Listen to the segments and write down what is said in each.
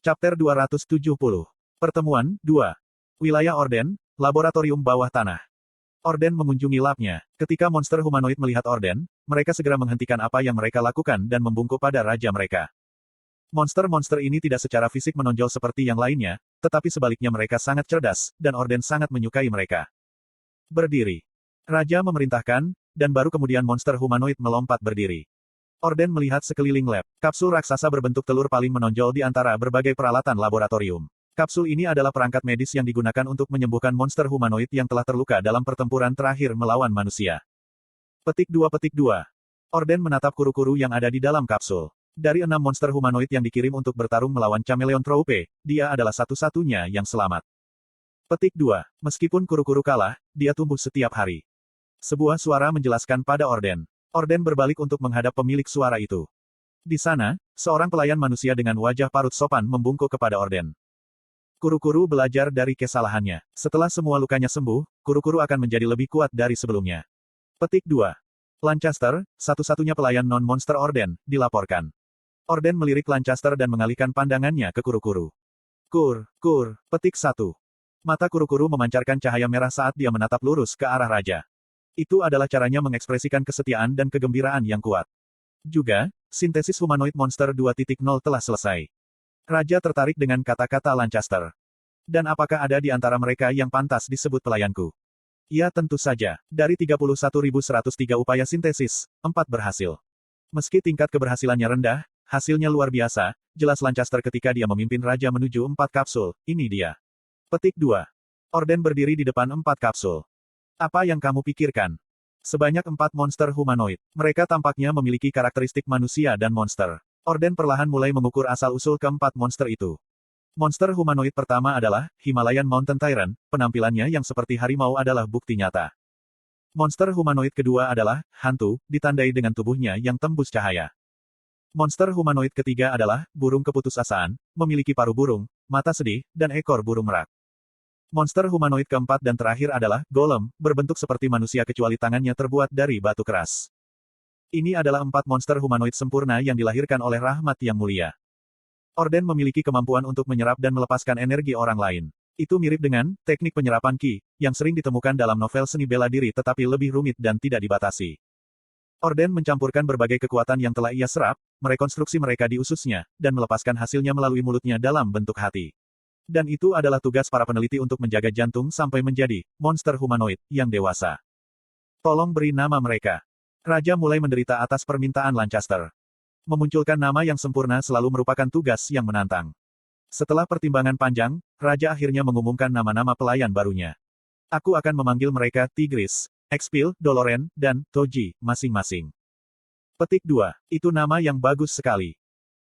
Chapter 270. Pertemuan, 2. Wilayah Orden, Laboratorium Bawah Tanah. Orden mengunjungi labnya. Ketika monster humanoid melihat Orden, mereka segera menghentikan apa yang mereka lakukan dan membungkuk pada raja mereka. Monster-monster ini tidak secara fisik menonjol seperti yang lainnya, tetapi sebaliknya mereka sangat cerdas, dan Orden sangat menyukai mereka. Berdiri. Raja memerintahkan, dan baru kemudian monster humanoid melompat berdiri. Orden melihat sekeliling lab. Kapsul raksasa berbentuk telur paling menonjol di antara berbagai peralatan laboratorium. Kapsul ini adalah perangkat medis yang digunakan untuk menyembuhkan monster humanoid yang telah terluka dalam pertempuran terakhir melawan manusia. Petik 2. Orden menatap kuru-kuru yang ada di dalam kapsul. Dari 6 monster humanoid yang dikirim untuk bertarung melawan Chameleon Troupe, dia adalah satu-satunya yang selamat. Petik 2. Meskipun kuru-kuru kalah, dia tumbuh setiap hari. Sebuah suara menjelaskan pada Orden. Orden berbalik untuk menghadap pemilik suara itu. Di sana, seorang pelayan manusia dengan wajah parut sopan membungkuk kepada Orden. Kuru-kuru belajar dari kesalahannya. Setelah semua lukanya sembuh, kuru-kuru akan menjadi lebih kuat dari sebelumnya. Petik 2. Lancaster, satu-satunya pelayan non-monster Orden, dilaporkan. Orden melirik Lancaster dan mengalihkan pandangannya ke kuru-kuru. Petik 1. Mata kuru-kuru memancarkan cahaya merah saat dia menatap lurus ke arah raja. Itu adalah caranya mengekspresikan kesetiaan dan kegembiraan yang kuat. Juga, sintesis humanoid monster 2.0 telah selesai. Raja tertarik dengan kata-kata Lancaster. Dan apakah ada di antara mereka yang pantas disebut pelayanku? Ya tentu saja. Dari 31.103 upaya sintesis, 4 berhasil. Meski tingkat keberhasilannya rendah, hasilnya luar biasa, jelas Lancaster ketika dia memimpin raja menuju 4 kapsul, ini dia. Petik 2. Orden berdiri di depan 4 kapsul. Apa yang kamu pikirkan? Sebanyak 4 monster humanoid. Mereka tampaknya memiliki karakteristik manusia dan monster. Orden perlahan mulai mengukur asal-usul keempat monster itu. Monster humanoid pertama adalah Himalayan Mountain Tyrant, penampilannya yang seperti harimau adalah bukti nyata. Monster humanoid kedua adalah hantu, ditandai dengan tubuhnya yang tembus cahaya. Monster humanoid ketiga adalah burung keputusasaan, memiliki paruh burung, mata sedih, dan ekor burung merak. Monster humanoid keempat dan terakhir adalah Golem, berbentuk seperti manusia kecuali tangannya terbuat dari batu keras. Ini adalah 4 monster humanoid sempurna yang dilahirkan oleh rahmat yang mulia. Orden memiliki kemampuan untuk menyerap dan melepaskan energi orang lain. Itu mirip dengan teknik penyerapan Qi, yang sering ditemukan dalam novel seni bela diri tetapi lebih rumit dan tidak dibatasi. Orden mencampurkan berbagai kekuatan yang telah ia serap, merekonstruksi mereka di ususnya, dan melepaskan hasilnya melalui mulutnya dalam bentuk hati. Dan itu adalah tugas para peneliti untuk menjaga jantung sampai menjadi monster humanoid yang dewasa. Tolong beri nama mereka. Raja mulai menderita atas permintaan Lancaster. Memunculkan nama yang sempurna selalu merupakan tugas yang menantang. Setelah pertimbangan panjang, Raja akhirnya mengumumkan nama-nama pelayan barunya. Aku akan memanggil mereka Tigris, Expil, Doloren, dan Toji, masing-masing. Petik 2. Itu nama yang bagus sekali.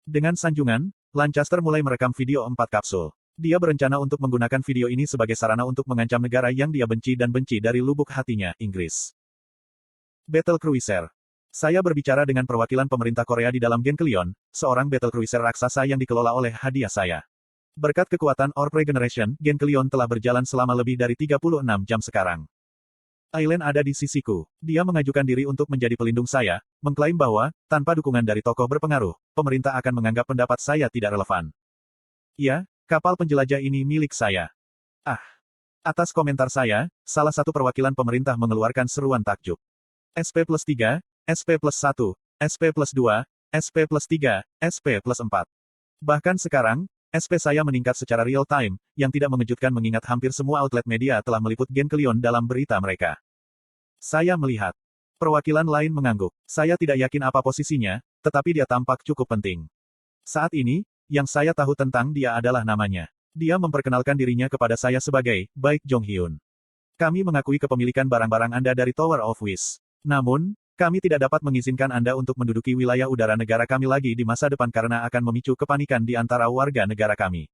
Dengan sanjungan, Lancaster mulai merekam video 4 kapsul. Dia berencana untuk menggunakan video ini sebagai sarana untuk mengancam negara yang dia benci dan benci dari lubuk hatinya, Inggris. Battle Cruiser. Saya berbicara dengan perwakilan pemerintah Korea di dalam Genkleon, seorang Battle Cruiser raksasa yang dikelola oleh hadiah saya. Berkat kekuatan Orb Regeneration, Genkleon telah berjalan selama lebih dari 36 jam sekarang. Aileen ada di sisiku. Dia mengajukan diri untuk menjadi pelindung saya, mengklaim bahwa, tanpa dukungan dari tokoh berpengaruh, pemerintah akan menganggap pendapat saya tidak relevan. Ya, kapal penjelajah ini milik saya. Atas komentar saya, salah satu perwakilan pemerintah mengeluarkan seruan takjub. SP+3, SP+1, SP+2, SP+3, SP+4. Bahkan sekarang, SP saya meningkat secara real time, yang tidak mengejutkan mengingat hampir semua outlet media telah meliput Genkleon dalam berita mereka. Saya melihat. Perwakilan lain mengangguk. Saya tidak yakin apa posisinya, tetapi dia tampak cukup penting. Saat ini, yang saya tahu tentang dia adalah namanya. Dia memperkenalkan dirinya kepada saya sebagai, Baik Jong Hyun. Kami mengakui kepemilikan barang-barang Anda dari Tower of Wish. Namun, kami tidak dapat mengizinkan Anda untuk menduduki wilayah udara negara kami lagi di masa depan karena akan memicu kepanikan di antara warga negara kami.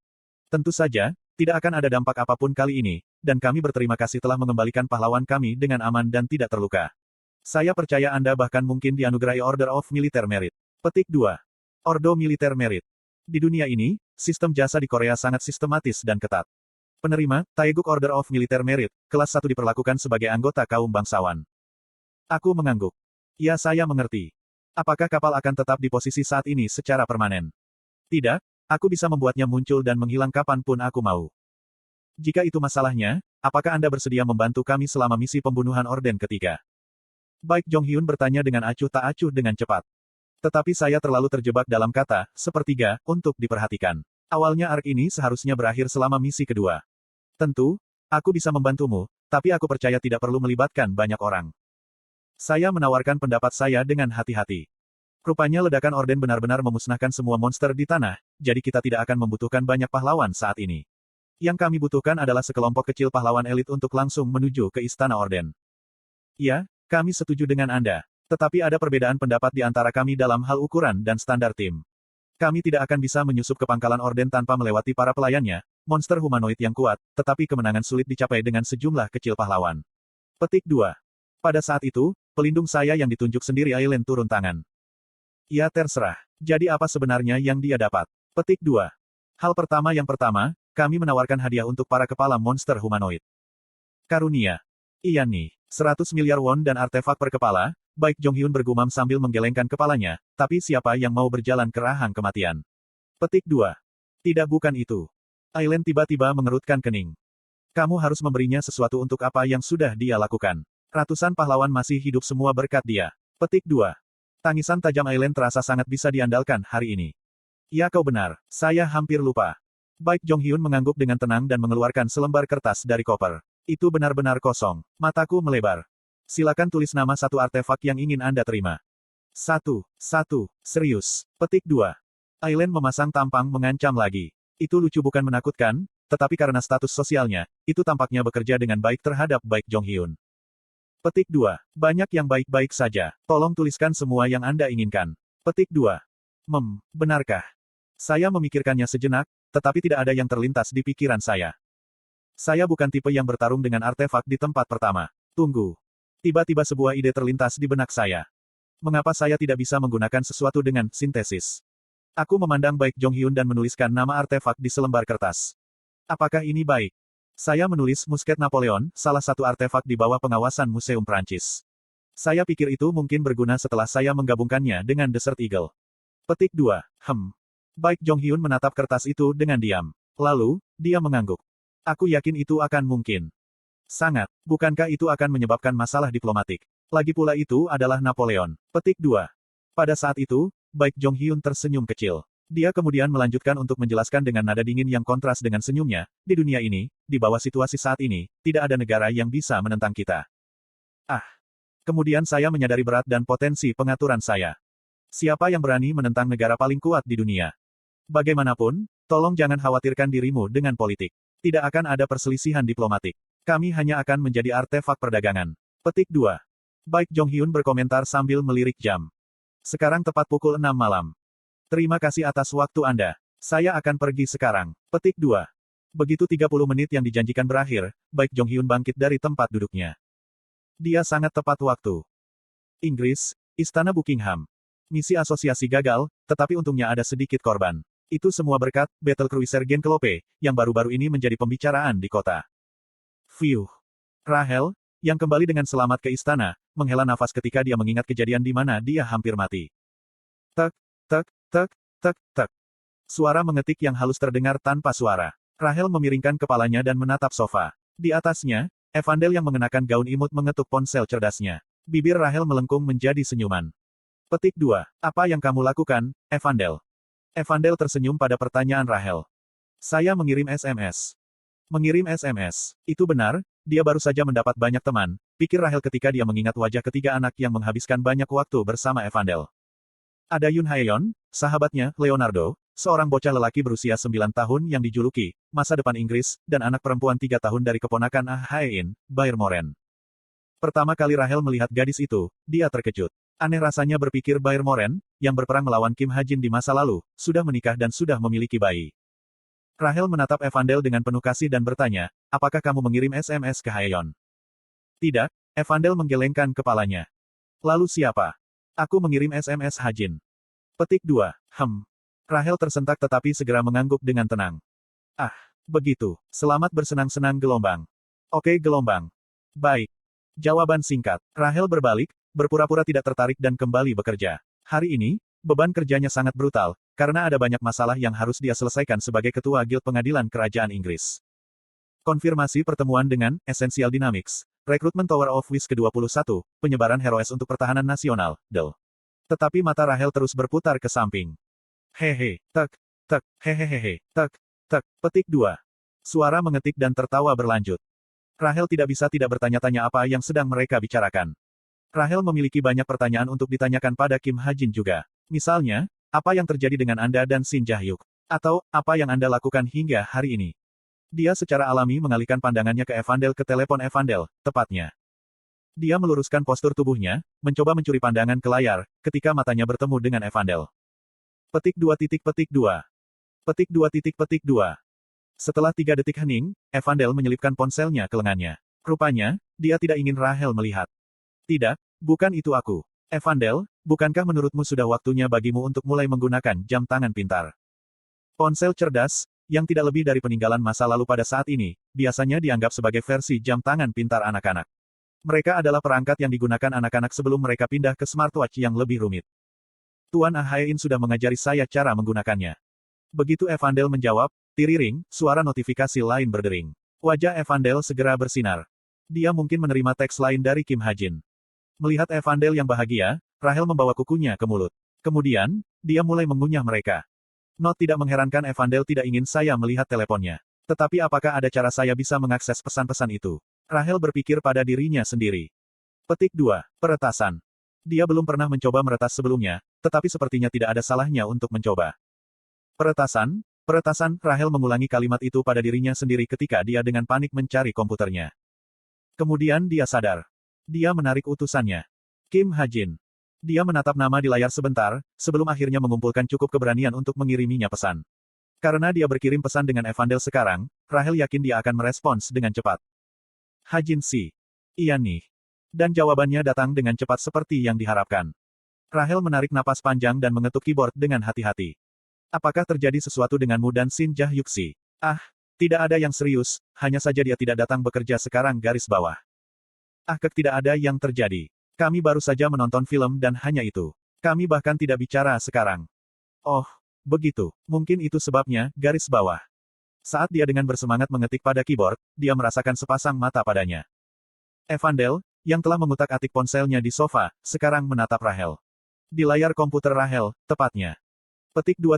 Tentu saja, tidak akan ada dampak apapun kali ini, dan kami berterima kasih telah mengembalikan pahlawan kami dengan aman dan tidak terluka. Saya percaya Anda bahkan mungkin dianugerahi Order of Military Merit. Petik 2. Ordo Militer Merit. Di dunia ini, sistem jasa di Korea sangat sistematis dan ketat. Penerima, Taeguk Order of Military Merit, kelas 1 diperlakukan sebagai anggota kaum bangsawan. Aku mengangguk. Ya, saya mengerti. Apakah kapal akan tetap di posisi saat ini secara permanen? Tidak, Aku bisa membuatnya muncul dan menghilang kapanpun aku mau. Jika itu masalahnya, apakah Anda bersedia membantu kami selama misi pembunuhan Orden ketiga? Baik Jong-hyun bertanya dengan acuh tak acuh dengan cepat. Tetapi saya terlalu terjebak dalam kata, sepertiga, untuk diperhatikan. Awalnya arc ini seharusnya berakhir selama misi kedua. Tentu, aku bisa membantumu, tapi aku percaya tidak perlu melibatkan banyak orang. Saya menawarkan pendapat saya dengan hati-hati. Rupanya ledakan Orden benar-benar memusnahkan semua monster di tanah, jadi kita tidak akan membutuhkan banyak pahlawan saat ini. Yang kami butuhkan adalah sekelompok kecil pahlawan elit untuk langsung menuju ke Istana Orden. Ya, kami setuju dengan Anda. Tetapi ada perbedaan pendapat di antara kami dalam hal ukuran dan standar tim. Kami tidak akan bisa menyusup ke pangkalan Orden tanpa melewati para pelayannya, monster humanoid yang kuat, tetapi kemenangan sulit dicapai dengan sejumlah kecil pahlawan. Petik 2. Pada saat itu, pelindung saya yang ditunjuk sendiri Aileen turun tangan. Ya terserah. Jadi apa sebenarnya yang dia dapat? Petik 2. Hal pertama yang pertama, kami menawarkan hadiah untuk para kepala monster humanoid. Karunia. Iya nih, 100 miliar won dan artefak per kepala, baik Jong-hyun bergumam sambil menggelengkan kepalanya, tapi siapa yang mau berjalan ke rahang kematian? Petik 2. Tidak bukan itu. Aileen tiba-tiba mengerutkan kening. Kamu harus memberinya sesuatu untuk apa yang sudah dia lakukan. Ratusan pahlawan masih hidup semua berkat dia. Petik 2. Tangisan tajam Aileen terasa sangat bisa diandalkan hari ini. Ya kau benar, saya hampir lupa. Baik Jong-hyun mengangguk dengan tenang dan mengeluarkan selembar kertas dari koper. Itu benar-benar kosong. Mataku melebar. Silakan tulis nama satu artefak yang ingin Anda terima. Satu. Serius. Petik 2. Aileen memasang tampang mengancam lagi. Itu lucu bukan menakutkan, tetapi karena status sosialnya, itu tampaknya bekerja dengan baik terhadap Baik Jong-hyun. Petik 2. Banyak yang baik-baik saja. Tolong tuliskan semua yang Anda inginkan. Petik 2. Benarkah? Saya memikirkannya sejenak, tetapi tidak ada yang terlintas di pikiran saya. Saya bukan tipe yang bertarung dengan artefak di tempat pertama. Tunggu. Tiba-tiba sebuah ide terlintas di benak saya. Mengapa saya tidak bisa menggunakan sesuatu dengan sintesis? Aku memandang Baik Jong-hyun dan menuliskan nama artefak di selembar kertas. Apakah ini baik? Saya menulis musket Napoleon, salah satu artefak di bawah pengawasan Museum Prancis. Saya pikir itu mungkin berguna setelah saya menggabungkannya dengan Desert Eagle. Petik 2. Baik Jong-hyun menatap kertas itu dengan diam. Lalu, dia mengangguk. Aku yakin itu akan mungkin. Sangat. Bukankah itu akan menyebabkan masalah diplomatik? Lagi pula itu adalah Napoleon. Petik 2. Pada saat itu, Baik Jong-hyun tersenyum kecil. Dia kemudian melanjutkan untuk menjelaskan dengan nada dingin yang kontras dengan senyumnya, di dunia ini, di bawah situasi saat ini, tidak ada negara yang bisa menentang kita. Kemudian saya menyadari berat dan potensi pengaturan saya. Siapa yang berani menentang negara paling kuat di dunia? Bagaimanapun, tolong jangan khawatirkan dirimu dengan politik. Tidak akan ada perselisihan diplomatik. Kami hanya akan menjadi artefak perdagangan. Petik 2. Baik Jong-hyun berkomentar sambil melirik jam. Sekarang tepat pukul 6 malam. Terima kasih atas waktu Anda. Saya akan pergi sekarang. Petik 2. Begitu 30 menit yang dijanjikan berakhir, Baik Jong-hyun bangkit dari tempat duduknya. Dia sangat tepat waktu. Inggris, Istana Buckingham. Misi asosiasi gagal, tetapi untungnya ada sedikit korban. Itu semua berkat Battle Cruiser Genkelope, yang baru-baru ini menjadi pembicaraan di kota. Fiuh. Rahel, yang kembali dengan selamat ke istana, menghela nafas ketika dia mengingat kejadian di mana dia hampir mati. Tek, tek, tek, tek, tek. Suara mengetik yang halus terdengar tanpa suara. Rahel memiringkan kepalanya dan menatap sofa. Di atasnya, Evandel yang mengenakan gaun imut mengetuk ponsel cerdasnya. Bibir Rahel melengkung menjadi senyuman. Petik 2. Apa yang kamu lakukan, Evandel? Evandel tersenyum pada pertanyaan Rahel. Saya mengirim SMS. Mengirim SMS. Itu benar, dia baru saja mendapat banyak teman, pikir Rahel ketika dia mengingat wajah ketiga anak yang menghabiskan banyak waktu bersama Evandel. Ada Yoon Haeyeon, sahabatnya, Leonardo, seorang bocah lelaki berusia 9 tahun yang dijuluki, masa depan Inggris, dan anak perempuan 3 tahun dari keponakan Ah Hae-in, Baer Moren. Pertama kali Rahel melihat gadis itu, dia terkejut. Aneh rasanya berpikir Baer Moren, yang berperang melawan Kim Ha-jin di masa lalu, sudah menikah dan sudah memiliki bayi. Rahel menatap Evandel dengan penuh kasih dan bertanya, apakah kamu mengirim SMS ke Haeyeon? Tidak, Evandel menggelengkan kepalanya. Lalu siapa? Aku mengirim SMS Ha-jin. Petik 2. Rahel tersentak tetapi segera mengangguk dengan tenang. Begitu. Selamat bersenang-senang gelombang. Oke gelombang. Baik. Jawaban singkat. Rahel berbalik, berpura-pura tidak tertarik dan kembali bekerja. Hari ini, Beban kerjanya sangat brutal, karena ada banyak masalah yang harus dia selesaikan sebagai ketua Guild Pengadilan Kerajaan Inggris. Konfirmasi pertemuan dengan Essential Dynamics, Rekrutmen Tower of Wish ke-21, penyebaran Heroes untuk Pertahanan Nasional, DEL. Tetapi mata Rahel terus berputar ke samping. Hehe, tek, hehehehe, tek, petik 2. Suara mengetik dan tertawa berlanjut. Rahel tidak bisa tidak bertanya-tanya apa yang sedang mereka bicarakan. Rahel memiliki banyak pertanyaan untuk ditanyakan pada Kim Ha-jin juga. Misalnya, apa yang terjadi dengan Anda dan Shin Jae-hyuk? Atau, apa yang Anda lakukan hingga hari ini? Dia secara alami mengalihkan pandangannya ke Evandel ke telepon Evandel, tepatnya. Dia meluruskan postur tubuhnya, mencoba mencuri pandangan ke layar, ketika matanya bertemu dengan Evandel. Petik 2. Petik 2. Setelah 3 detik hening, Evandel menyelipkan ponselnya ke lengannya. Rupanya, dia tidak ingin Rahel melihat. Tidak, bukan itu aku. Evandel, bukankah menurutmu sudah waktunya bagimu untuk mulai menggunakan jam tangan pintar? Ponsel cerdas, yang tidak lebih dari peninggalan masa lalu pada saat ini, biasanya dianggap sebagai versi jam tangan pintar anak-anak. Mereka adalah perangkat yang digunakan anak-anak sebelum mereka pindah ke smartwatch yang lebih rumit. Tuan Ah-hae-in sudah mengajari saya cara menggunakannya. Begitu Evandel menjawab, tiriring, suara notifikasi lain berdering. Wajah Evandel segera bersinar. Dia mungkin menerima teks lain dari Kim Ha-jin. Melihat Evandel yang bahagia, Rahel membawa kukunya ke mulut. Kemudian, dia mulai mengunyah mereka. Tidak mengherankan Evandel tidak ingin saya melihat teleponnya. Tetapi apakah ada cara saya bisa mengakses pesan-pesan itu? Rahel berpikir pada dirinya sendiri. Petik 2. Peretasan. Dia belum pernah mencoba meretas sebelumnya, tetapi sepertinya tidak ada salahnya untuk mencoba. Peretasan, Rahel mengulangi kalimat itu pada dirinya sendiri ketika dia dengan panik mencari komputernya. Kemudian dia sadar. Dia menarik utusannya. Kim Ha-jin. Dia menatap nama di layar sebentar, sebelum akhirnya mengumpulkan cukup keberanian untuk mengiriminya pesan. Karena dia berkirim pesan dengan Evandel sekarang, Rahel yakin dia akan merespons dengan cepat. Ha-jin si. Iya nih. Dan jawabannya datang dengan cepat seperti yang diharapkan. Rahel menarik napas panjang dan mengetuk keyboard dengan hati-hati. Apakah terjadi sesuatu denganmu dan Shin Jae-hyuk si? Tidak ada yang serius, hanya saja dia tidak datang bekerja sekarang garis bawah. Tidak ada yang terjadi. Kami baru saja menonton film dan hanya itu. Kami bahkan tidak bicara sekarang. Oh, begitu. Mungkin itu sebabnya, garis bawah. Saat dia dengan bersemangat mengetik pada keyboard, dia merasakan sepasang mata padanya. Evandel, yang telah mengutak-atik ponselnya di sofa, sekarang menatap Rahel. Di layar komputer Rahel, tepatnya. Petik 2.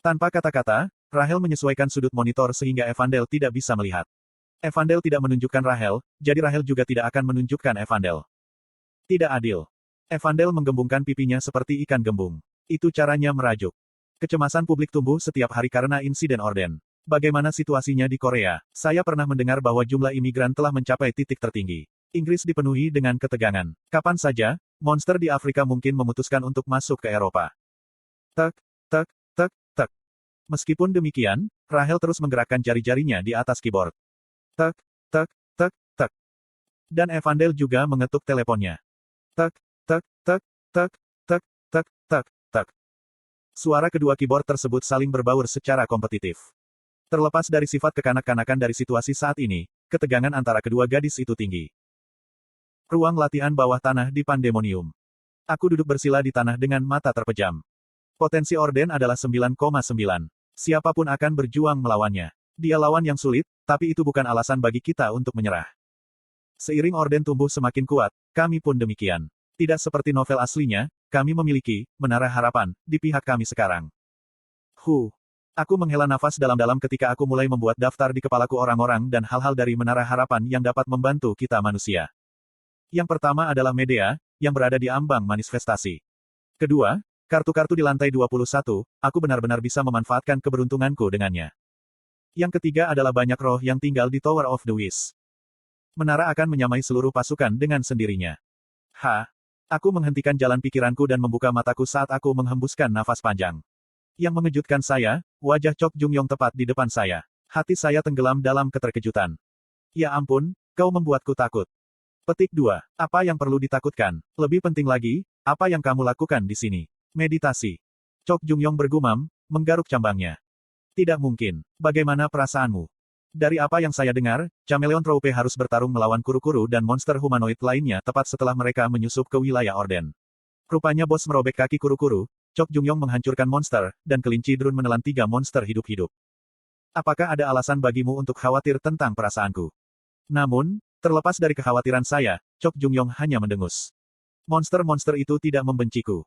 Tanpa kata-kata, Rahel menyesuaikan sudut monitor sehingga Evandel tidak bisa melihat. Evandel tidak menunjukkan Rahel, jadi Rahel juga tidak akan menunjukkan Evandel. Tidak adil. Evandel menggembungkan pipinya seperti ikan gembung. Itu caranya merajuk. Kecemasan publik tumbuh setiap hari karena insiden orden. Bagaimana situasinya di Korea? Saya pernah mendengar bahwa jumlah imigran telah mencapai titik tertinggi. Inggris dipenuhi dengan ketegangan. Kapan saja, monster di Afrika mungkin memutuskan untuk masuk ke Eropa. Tek. Meskipun demikian, Rahel terus menggerakkan jari-jarinya di atas keyboard. Tek. Dan Evandel juga mengetuk teleponnya. Tek. Suara kedua keyboard tersebut saling berbaur secara kompetitif. Terlepas dari sifat kekanak-kanakan dari situasi saat ini, ketegangan antara kedua gadis itu tinggi. Ruang latihan bawah tanah di Pandemonium. Aku duduk bersila di tanah dengan mata terpejam. Potensi Orden adalah 9,9. Siapapun akan berjuang melawannya. Dia lawan yang sulit, tapi itu bukan alasan bagi kita untuk menyerah. Seiring Orden tumbuh semakin kuat, kami pun demikian. Tidak seperti novel aslinya, kami memiliki menara harapan di pihak kami sekarang. Aku menghela nafas dalam-dalam ketika aku mulai membuat daftar di kepalaku orang-orang dan hal-hal dari menara harapan yang dapat membantu kita manusia. Yang pertama adalah Medea, yang berada di ambang manifestasi. Kedua, kartu-kartu di lantai 21, aku benar-benar bisa memanfaatkan keberuntunganku dengannya. Yang ketiga adalah banyak roh yang tinggal di Tower of the Wish. Menara akan menyamai seluruh pasukan dengan sendirinya. Aku menghentikan jalan pikiranku dan membuka mataku saat aku menghembuskan nafas panjang. Yang mengejutkan saya, wajah Chok Jung-yong tepat di depan saya. Hati saya tenggelam dalam keterkejutan. Ya ampun, kau membuatku takut. Petik 2. Apa yang perlu ditakutkan? Lebih penting lagi, apa yang kamu lakukan di sini? Meditasi. Chok Jung-yong bergumam, menggaruk cambangnya. Tidak mungkin. Bagaimana perasaanmu? Dari apa yang saya dengar, Chameleon Troupe harus bertarung melawan kuru-kuru dan monster humanoid lainnya tepat setelah mereka menyusup ke wilayah Orden. Rupanya bos merobek kaki kuru-kuru, Chok Jungyong menghancurkan monster, dan kelinci drone menelan 3 monster hidup-hidup. Apakah ada alasan bagimu untuk khawatir tentang perasaanku? Namun, terlepas dari kekhawatiran saya, Chok Jungyong hanya mendengus. Monster-monster itu tidak membenciku.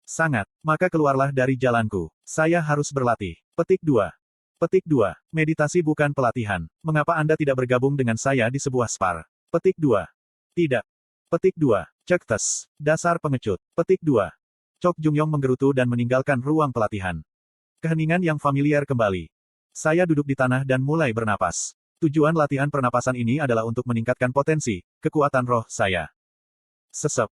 Sangat. Maka keluarlah dari jalanku. Saya harus berlatih. Petik 2. Petik 2. Meditasi bukan pelatihan. Mengapa Anda tidak bergabung dengan saya di sebuah spar? Petik 2. Tidak. Petik 2. Cek tes. Dasar pengecut. Petik 2. Chok Jungyong menggerutu dan meninggalkan ruang pelatihan. Keheningan yang familiar kembali. Saya duduk di tanah dan mulai bernapas. Tujuan latihan pernapasan ini adalah untuk meningkatkan potensi, kekuatan roh saya. Sesep.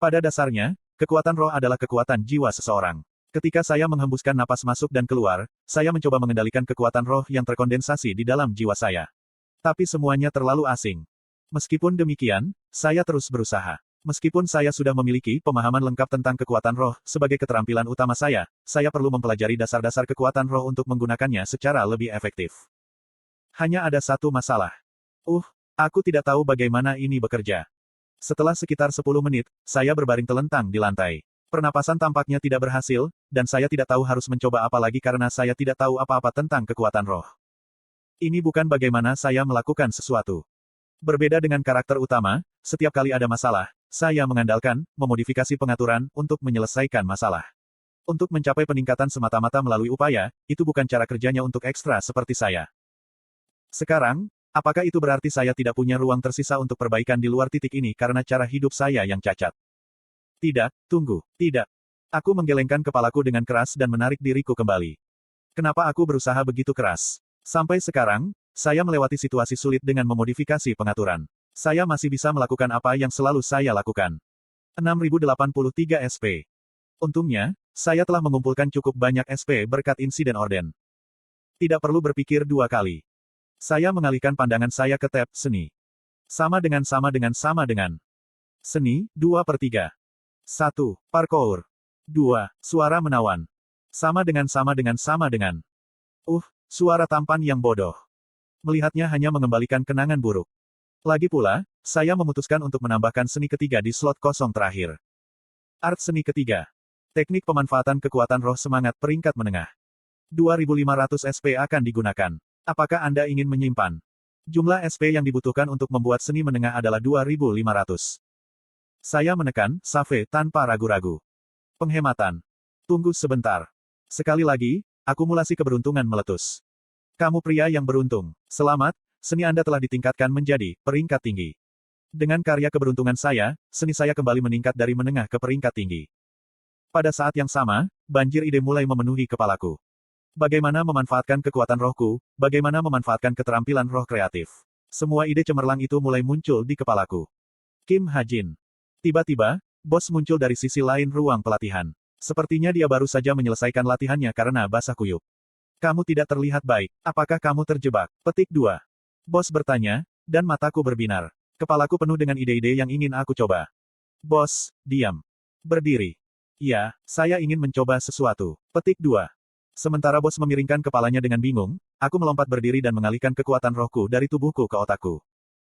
Pada dasarnya, kekuatan roh adalah kekuatan jiwa seseorang. Ketika saya menghembuskan napas masuk dan keluar, saya mencoba mengendalikan kekuatan roh yang terkondensasi di dalam jiwa saya. Tapi semuanya terlalu asing. Meskipun demikian, saya terus berusaha. Meskipun saya sudah memiliki pemahaman lengkap tentang kekuatan roh sebagai keterampilan utama saya perlu mempelajari dasar-dasar kekuatan roh untuk menggunakannya secara lebih efektif. Hanya ada satu masalah. Aku tidak tahu bagaimana ini bekerja. Setelah sekitar 10 menit, saya berbaring telentang di lantai. Pernapasan tampaknya tidak berhasil, dan saya tidak tahu harus mencoba apa lagi karena saya tidak tahu apa-apa tentang kekuatan roh. Ini bukan bagaimana saya melakukan sesuatu. Berbeda dengan karakter utama, setiap kali ada masalah, saya mengandalkan memodifikasi pengaturan untuk menyelesaikan masalah. Untuk mencapai peningkatan semata-mata melalui upaya, itu bukan cara kerjanya untuk ekstra seperti saya. Sekarang, apakah itu berarti saya tidak punya ruang tersisa untuk perbaikan di luar titik ini karena cara hidup saya yang cacat? Tidak, tunggu, tidak. Aku menggelengkan kepalaku dengan keras dan menarik diriku kembali. Kenapa aku berusaha begitu keras? Sampai sekarang, saya melewati situasi sulit dengan memodifikasi pengaturan. Saya masih bisa melakukan apa yang selalu saya lakukan. 6083 SP. Untungnya, saya telah mengumpulkan cukup banyak SP berkat insiden orden. Tidak perlu berpikir 2 kali. Saya mengalihkan pandangan saya ke tab seni. Sama dengan. Seni, 2/3. 1. Parkour. 2. Suara menawan. Sama dengan. Suara tampan yang bodoh. Melihatnya hanya mengembalikan kenangan buruk. Lagi pula, saya memutuskan untuk menambahkan seni ketiga di slot kosong terakhir. Art seni ketiga. Teknik pemanfaatan kekuatan roh semangat peringkat menengah. 2500 SP akan digunakan. Apakah Anda ingin menyimpan? Jumlah SP yang dibutuhkan untuk membuat seni menengah adalah 2500. Saya menekan save tanpa ragu-ragu. Penghematan. Tunggu sebentar. Sekali lagi, akumulasi keberuntungan meletus. Kamu pria yang beruntung. Selamat, seni Anda telah ditingkatkan menjadi peringkat tinggi. Dengan karya keberuntungan saya, seni saya kembali meningkat dari menengah ke peringkat tinggi. Pada saat yang sama, banjir ide mulai memenuhi kepalaku. Bagaimana memanfaatkan kekuatan rohku, bagaimana memanfaatkan keterampilan roh kreatif. Semua ide cemerlang itu mulai muncul di kepalaku. Kim Ha-jin. Tiba-tiba, bos muncul dari sisi lain ruang pelatihan. Sepertinya dia baru saja menyelesaikan latihannya karena basah kuyup. Kamu tidak terlihat baik. Apakah kamu terjebak? Petik 2. Bos bertanya, dan mataku berbinar. Kepalaku penuh dengan ide-ide yang ingin aku coba. Bos, diam. Berdiri. Ya, saya ingin mencoba sesuatu. Petik 2. Sementara bos memiringkan kepalanya dengan bingung, aku melompat berdiri dan mengalihkan kekuatan rohku dari tubuhku ke otakku.